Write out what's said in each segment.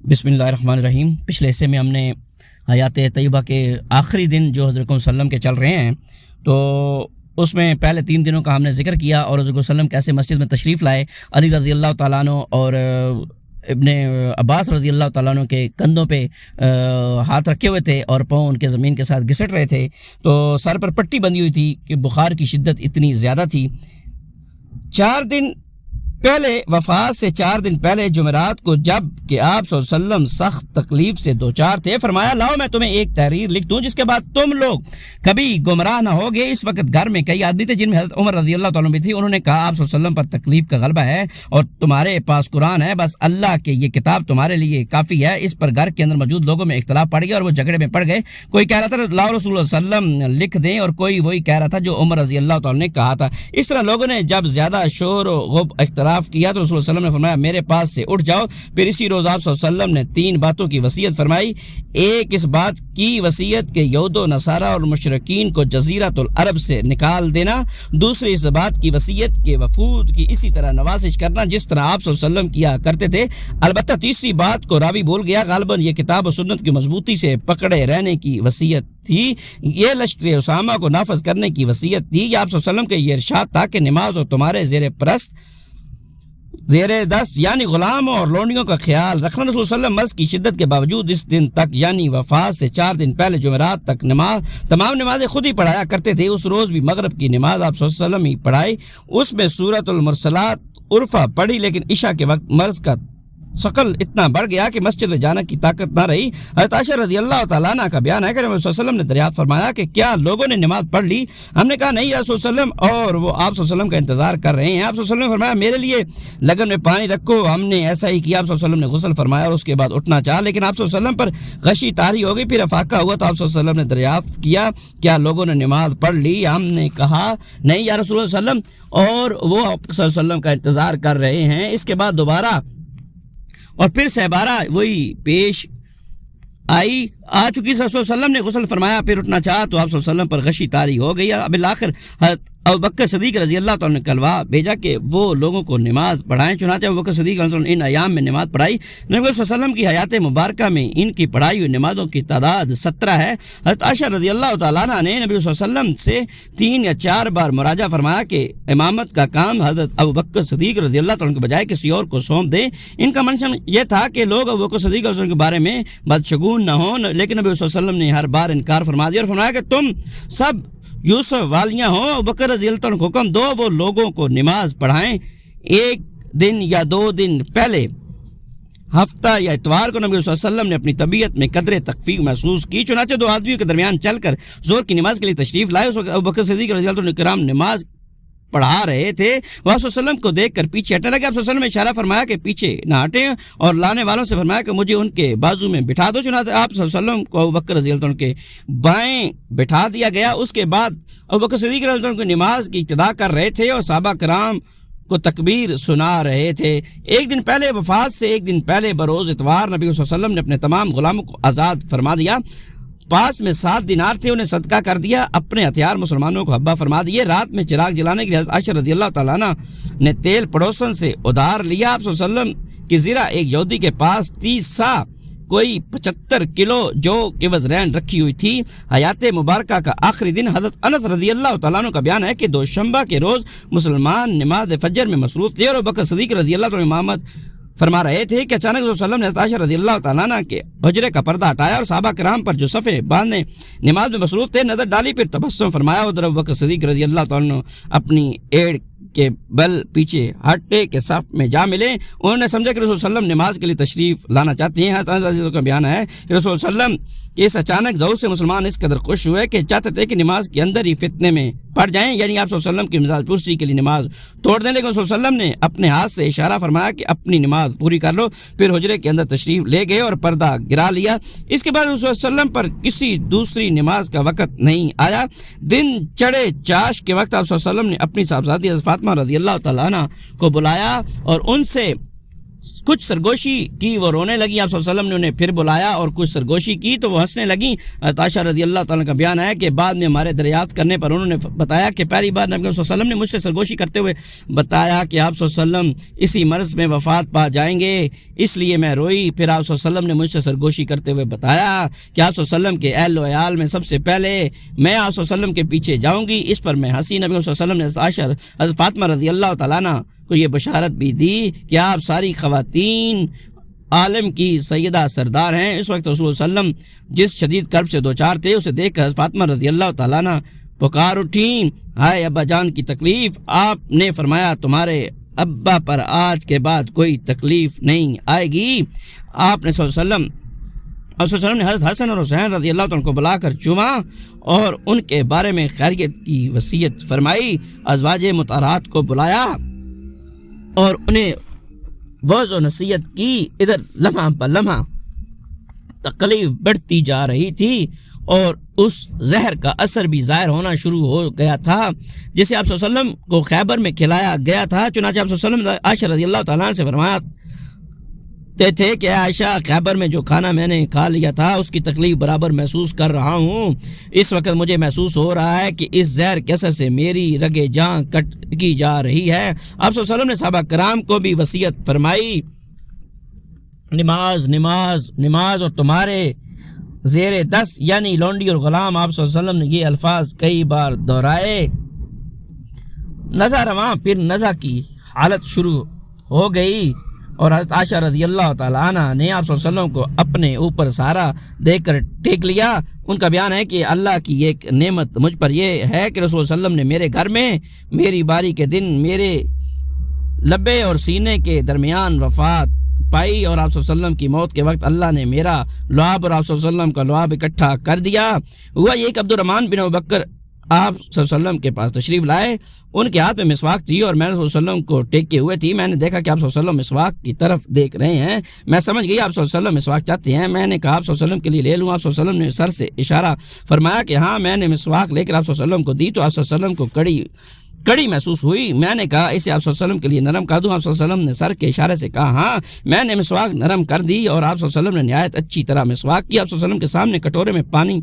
بسم اللہ الرحمن الرحیم۔ پچھلے حصے میں ہم نے حیات طیبہ کے آخری دن جو حضرت صلی اللہ علیہ وسلم کے چل رہے ہیں تو اس میں پہلے 3 دنوں کا ہم نے ذکر کیا اور حضرت صلی اللہ علیہ وسلم کیسے مسجد میں تشریف لائے، علی رضی اللہ تعالیٰ عنہ اور ابن عباس رضی اللہ تعالیٰ عنہ کے کندھوں پہ ہاتھ رکھے ہوئے تھے اور پاؤں ان کے زمین کے ساتھ گھسٹ رہے تھے، تو سر پر پٹی بندھی ہوئی تھی کہ بخار کی شدت اتنی زیادہ تھی۔ 4 دن پہلے، وفات سے 4 دن پہلے جمعرات کو جب کہ آپ صلی اللہ علیہ وسلم سخت تکلیف سے دوچار تھے، فرمایا لاؤ میں تمہیں ایک تحریر لکھ دوں جس کے بعد تم لوگ کبھی گمراہ نہ ہوگے۔ اس وقت گھر میں کئی آدمی تھے جن میں حضرت عمر رضی اللہ تعالیٰ عنہ بھی تھی۔ انہوں نے کہا آپ صلی اللہ علیہ وسلم پر تکلیف کا غلبہ ہے اور تمہارے پاس قرآن ہے، بس اللہ کے یہ کتاب تمہارے لیے کافی ہے۔ اس پر گھر کے اندر موجود لوگوں میں اختلاف پڑ گیا اور وہ جھگڑے میں پڑ گئے۔ کوئی کہہ رہا تھا لاؤ رسول اللہ صلی اللہ علیہ وسلم لکھ دیں اور کوئی وہی کہہ رہا تھا جو عمر رضی اللہ تعالیٰ نے کہا تھا۔ اس طرح لوگوں نے جب زیادہ شور و غب اختلاف کیا تو رسول اللہ صلی اللہ علیہ وسلم نے فرمایا میرے پاس سے اٹھ جاؤ۔ پھر اسی روز آپ صلی اللہ علیہ وسلم نے 3 باتوں کی وصیت فرمائی۔ ایک، اس بات کی وصیت کہ یہود و نصارہ اور مشرکین کو جزیرۃ العرب سے نکال دینا۔ دوسری، اس بات کی وصیت کہ وفود کی اسی طرح نوازش کرنا جس طرح آپ صلی اللہ علیہ وسلم کیا کرتے تھے۔ البتہ تیسری بات کو راوی بھول گیا، غالباً یہ کتاب و سنت کی مضبوطی سے پکڑے رہنے کی وصیت تھی۔ یہ لشکر اسامہ کو نافذ کرنے کی وصیت تھی۔ آپ صلی اللہ علیہ وسلم کے یہ ارشاد تھا کہ نماز اور تمہارے زیر دست یعنی غلاموں اور لونڈیوں کا خیال رکھنا۔ رسول صلی اللہ علیہ وسلم مرض کی شدت کے باوجود اس دن تک یعنی وفات سے 4 دن پہلے جمعرات تک تمام نمازیں خود ہی پڑھایا کرتے تھے۔ اس روز بھی مغرب کی نماز آپ صلی اللہ علیہ وسلم ہی پڑھائی، اس میں سورۃ المرسلات عرفہ پڑھی، لیکن عشاء کے وقت مرض کا ثقل اتنا بڑھ گیا کہ مسجد میں جانے کی طاقت نہ رہی۔ حضرت عائشہ رضی اللہ تعالیٰ عنہ کا بیان ہے کہ نبی صلی اللہ علیہ وسلم نے دریافت فرمایا کہ کیا لوگوں نے نماز پڑھ لی؟ ہم نے کہا نہیں یا رسول اللہ علیہ وسلم، اور وہ آپ صلی اللہ علیہ وسلم کا انتظار کر رہے ہیں۔ آپ صلی اللہ علیہ وسلم نے فرمایا میرے لیے لگن میں پانی رکھو۔ ہم نے ایسا ہی کیا۔ آپ صلی اللہ علیہ وسلم نے غسل فرمایا اور اس کے بعد اٹھنا چاہا، لیکن آپ صلی اللہ علیہ وسلم پر غشی طاری ہو گئی۔ پھر افاقہ ہوا تو آپ صلی اللہ علیہ وسلم نے دریافت کیا کیا لوگوں نے نماز پڑھ لی؟ ہم نے کہا نہیں یا رسول اللہ صلی اللہ علیہ وسلم، اور وہ آپ صلی اللہ علیہ وسلم کا انتظار کر رہے ہیں۔ اس کے بعد دوبارہ اور پھر سہبارہ وہی پیش آ چکی۔ رسول صلی اللہ علیہ وسلم نے غسل فرمایا، پھر اٹھنا چاہا تو آپ صلی اللہ علیہ وسلم پر غشی طاری ہو گئی۔ اب بالآخر حضرت ابوبکر صدیق رضی اللہ تعالیٰ نے کلوا بھیجا کہ وہ لوگوں کو نماز پڑھائیں، چنانچہ ابوبکر صدیق رضی اللہ عنہ ان ایام میں نماز پڑھائی۔ نبی صلی اللہ علیہ وسلم کی حیات مبارکہ میں ان کی پڑھائی ہوئی نمازوں کی تعداد 17 ہے۔ حضرت عائشہ رضی اللہ تعالیٰ عنہ نے نبی صلی اللہ علیہ وسلم سے 3 یا 4 بار مراجعہ فرمایا کہ امامت کا کام حضرت ابوبکر صدیق رضی اللہ تعالیٰ عنہ کے بجائے کسی اور کو سونپ دیں۔ ان کا منشن یہ تھا کہ لوگ ابوبکر صدیق رضی اللہ عنہ کے بارے میں بدشگون نہ ہوں، لیکن نبی صلی اللہ علیہ وسلم نے ہر بار انکار فرما دیا اور فرمایا کہ تم سب یوسف والیاں ہوں۔ ابوبکر رضی اللہ عنہ کو حکم دو وہ لوگوں کو نماز پڑھائیں۔ 1 دن یا 2 دن پہلے ہفتہ یا اتوار کو نبی صلی اللہ علیہ وسلم نے اپنی طبیعت میں قدر تخفیف محسوس کی، چنانچہ 2 آدمیوں کے درمیان چل کر ظہر کی نماز کے لیے تشریف لائے۔ اس وقت ابوبکر صدیق رضی اللہ عنہ کرام نماز پڑھا رہے تھے، وہ آپ صلی اللہ علیہ وسلم کو دیکھ کر پیچھے ہٹنے لگے۔ آپ صلی اللہ علیہ وسلم نے اشارہ فرمایا کہ پیچھے نہ ہٹیں اور لانے والوں سے فرمایا کہ مجھے ان کے بازو میں بٹھا دو، چنانچہ آپ صلی اللہ علیہ وسلم کو ابوبکر رضی اللہ عنہ کے بائیں بٹھا دیا گیا۔ اس کے بعد ابوبکر صدیق رضی اللہ عنہ کی نماز کی ابتدا کر رہے تھے اور صحابہ کرام کو تکبیر سنا رہے تھے۔ 1 دن پہلے وفات سے 1 دن پہلے بروز اتوار نبی صلی اللہ علیہ وسلم نے اپنے تمام غلاموں کو آزاد فرما دیا۔ پاس میں 7 دینار تھے، انہیں صدقہ کر دیا۔ اپنے ہتھیار مسلمانوں کو حبہ فرما دیے۔ رات میں چراغ جلانے کے لیے حضرت عائشہ رضی اللہ تعالیٰ عنہ نے تیل پڑوسن سے ادھار لیا۔ آپ صلی اللہ علیہ وسلم کی زرہ ایک یہودی کے پاس 30 سا کوئی 75 کلو جو کہ وزرین رکھی ہوئی تھی۔ حیات مبارکہ کا آخری دن حضرت انس رضی اللہ تعالیٰ عنہ کا بیان ہے کہ دوشنبہ کے روز مسلمان نماز فجر میں مصروف تھے اور ابوبکر صدیق رضی اللہ عنہ امامت فرما رہے تھے کہ اچانک رسول اللہ علیہ وسلم نے حضرت عائشہ رضی اللہ تعالیٰ عنہ کے حجرے کا پردہ ہٹایا اور صحابہ کرام پر جو صفے باندھنے نماز میں مصروف تھے نظر ڈالی، پھر تبسم فرمایا۔ ادھر ابوبکر صدیق رضی اللہ تعالیٰ عنہ اپنی ایڑ کے بل پیچھے ہٹے کے صف میں جا ملے۔ انہوں نے سمجھا کہ رسول صلی اللہ علیہ وسلم نماز کے لیے تشریف لانا چاہتے ہیں۔ حضرت رضی اللہ عنہ کا بیان ہے کہ رسول صلی اللہ علیہ وسلم کے اس اچانک ظہور سے مسلمان اس قدر خوش ہوئے کہ چاہتے تھے کہ نماز کے اندر ہی فتنے میں پڑ جائیں، یعنی آپ صلی اللہ علیہ وسلم کی مزاج پرسی کے لیے نماز توڑ دیں، لیکن رسول صلی اللہ علیہ وسلم نے اپنے ہاتھ سے اشارہ فرمایا کہ اپنی نماز پوری کر لو۔ پھر حجرے کے اندر تشریف لے گئے اور پردہ گرا لیا۔ اس کے بعد رسول صلی اللہ علیہ وسلم پر کسی دوسری نماز کا وقت نہیں آیا۔ دن چڑھے چاش کے وقت آپ صلی اللہ علیہ وسلم نے اپنی صاحبزادی حضرت فاطمہ رضی اللہ تعالیٰ عنہ کو بلایا اور ان سے کچھ سرگوشی کی وہ رونے لگی، آپ صلی اللہ علیہ وسلم نے انہیں پھر بلایا اور کچھ سرگوشی کی تو وہ ہنسنے لگیں۔ عائشہ رضی اللہ تعالیٰ کا بیان ہے کہ بعد میں ہمارے دریافت کرنے پر انہوں نے بتایا کہ پہلی بار نبی صلی اللہ علیہ وسلم نے مجھ سے سرگوشی کرتے ہوئے بتایا کہ آپ صلی اللہ علیہ وسلم اسی مرض میں وفات پا جائیں گے، اس لیے میں روئی۔ پھر آپ صلی اللہ علیہ وسلم نے مجھ سے سرگوشی کرتے ہوئے بتایا کہ آپ صلی اللہ علیہ وسلم کے اہل و عیال میں سب سے پہلے میں آپ صلی اللہ علیہ وسلم کے پیچھے جاؤں گی۔ اس پر میں ہنسی۔ نبی صلی اللہ علیہ وسلم نے حضرت فاطمہ رضی اللہ تعالیٰ عنہ کو یہ بشارت بھی دی کہ آپ ساری خواتین عالم کی سیدہ سردار ہیں۔ اس وقت رسول صلی اللہ علیہ وسلم جس شدید کرب سے دوچار تھے اسے دیکھ کر فاطمہ رضی اللہ تعالیٰ عنہ پکار اٹھیں، ہائے ابا جان کی تکلیف۔ آپ نے فرمایا تمہارے ابا پر آج کے بعد کوئی تکلیف نہیں آئے گی۔ آپ نے صلی اللہ علیہ وسلم نے حضرت حسن اور حسین رضی اللہ عنہ کو بلا کر چوما اور ان کے بارے میں خیریت کی وصیت فرمائی۔ ازواج مطہرات کو بلایا اور انہیں وعظ و نصیحت کی۔ ادھر لمحہ بہ لمحہ تکلیف بڑھتی جا رہی تھی اور اس زہر کا اثر بھی ظاہر ہونا شروع ہو گیا تھا جسے آپ صلی اللہ علیہ وسلم کو خیبر میں کھلایا گیا تھا۔ چنانچہ آپ صلی اللہ علیہ وسلم عائشہ رضی اللہ تعالیٰ عنہ سے فرمایا تھے کہ عائشہ خیبر میں جو کھانا میں نے کھا لیا تھا اس کی تکلیف برابر محسوس کر رہا ہوں۔ اس وقت مجھے محسوس ہو رہا ہے کہ اس زہر کے اثر سے میری رگے جاں کٹ کی جا رہی ہے۔ آپ صلی اللہ علیہ وسلم نے صحابہ کرام کو بھی وصیت فرمائی، نماز نماز نماز، اور تمہارے زیر 10 یعنی لونڈی اور غلام۔ آپ صلی اللہ علیہ وسلم نے یہ الفاظ کئی بار دہرائے۔ نزع رواں پھر نزع کی حالت شروع ہو گئی اور حضرت عائشہ رضی اللہ تعالیٰ عنہ نے آپ صلی اللہ علیہ وسلم کو اپنے اوپر سہارا دے کر ٹیک لیا۔ ان کا بیان ہے کہ اللہ کی ایک نعمت مجھ پر یہ ہے کہ رسول صلی اللہ علیہ وسلم نے میرے گھر میں میری باری کے دن میرے لبے اور سینے کے درمیان وفات پائی، اور آپ صلی اللہ علیہ وسلم کی موت کے وقت اللہ نے میرا لعاب اور آپ صلی اللہ علیہ وسلم کا لعاب اکٹھا کر دیا۔ ہوا یہ کہ عبد الرحمن بن ابوبکر آپ صلی اللہ علیہ وسلم کے پاس تشریف لائے، ان کے ہاتھ میں مسواک تھی اور میں رسول صلی اللہ علیہ وسلم کو ٹیکے ہوئے تھی۔ میں نے دیکھا کہ آپ صلی اللہ علیہ وسلم مسواک کی طرف دیکھ رہے ہیں، میں سمجھ گئی آپ صلی اللہ علیہ وسلم مسواک چاہتے ہیں۔ میں نے کہا آپ صلی اللہ علیہ وسلم کے لیے لے لوں؟ آپ صلی اللہ علیہ وسلم نے سر سے اشارہ فرمایا کہ ہاں۔ میں نے مسواک لے کر آپ صلی اللہ علیہ وسلم کو دی تو آپ صلی اللہ علیہ وسلم کو کڑی محسوس ہوئی۔ میں نے کہا اسے آپ صلی اللہ علیہ وسلم کے لیے نرم کر دوں؟ آپ صلی اللہ علیہ وسلم نے سر کے اشارے سے کہا ہاں۔ میں نے مسواک نرم کر دی اور آپ صلی اللہ علیہ وسلم نے نہایت اچھی طرح مسواک کی۔ آپ صلی اللہ علیہ وسلم کے سامنے کٹورے میں پانی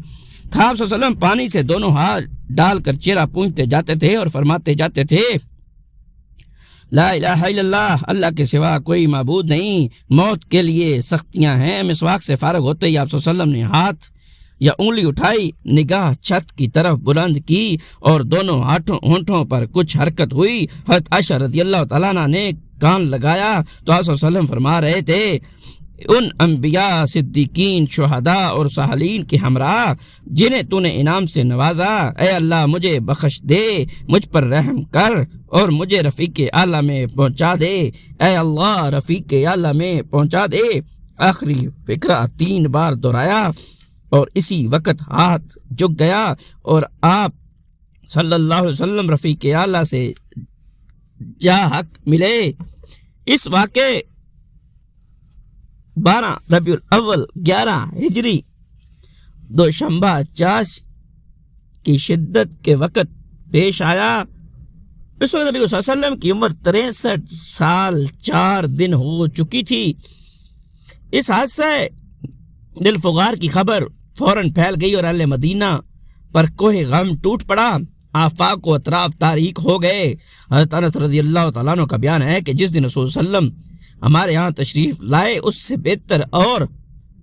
تھا۔ آپ صلی اللہ علیہ وسلم پانی سے دونوں ہاتھ ڈال کر چہرہ پونچھتے جاتے تھے اور فرماتے جاتے تھے لا الہ الا اللہ، اللہ کے سوا کوئی معبود نہیں، موت کے لیے سختیاں ہیں۔ مسواک سے فارغ ہوتے ہی آپ صلی اللہ علیہ وسلم نے ہاتھ یا انگلی اٹھائی، نگاہ چھت کی طرف بلند کی اور دونوں ہونٹوں پر کچھ حرکت ہوئی۔ حضرت عائشہ رضی اللہ تعالیٰ عنہ نے کان لگایا تو آپ صلی اللہ علیہ وسلم فرما رہے تھے ان انبیاء، صدیقین، شہداء اور صالحین کے ہمراہ جنہیں تو نے انعام سے نوازا، اے اللہ مجھے بخش دے، مجھ پر رحم کر اور مجھے رفیق اعلیٰ میں پہنچا دے، اے اللہ رفیق اعلیٰ میں پہنچا دے۔ آخری فقرہ 3 بار دہرایا اور اسی وقت ہاتھ جھک گیا اور آپ صلی اللہ علیہ وسلم رفیق اعلیٰ سے جا حق ملے۔ اس واقعے 12 ربیع الاول 11 ہجری دوشنبہ چاش کی شدت کے وقت پیش آیا۔ اس وقت نبی صلی اللہ علیہ وسلم کی عمر 63 سال 4 دن ہو چکی تھی۔ اس حادثہ دل فغار کی خبر فوراً پھیل گئی اور اہل مدینہ پر کوہ غم ٹوٹ پڑا، آفاق و اطراف تاریک ہو گئے۔ حضرت انس رضی اللہ تعالیٰ عنہ کا بیان ہے کہ جس دن رسول صلی اللہ علیہ وسلم ہمارے ہاں تشریف لائے اس سے بہتر اور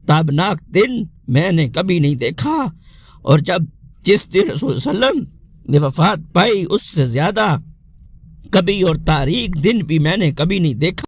تابناک دن میں نے کبھی نہیں دیکھا، اور جس دن رسول صلی اللہ علیہ وسلم نے وفات پائی اس سے زیادہ کبھی اور تاریک دن بھی میں نے کبھی نہیں دیکھا۔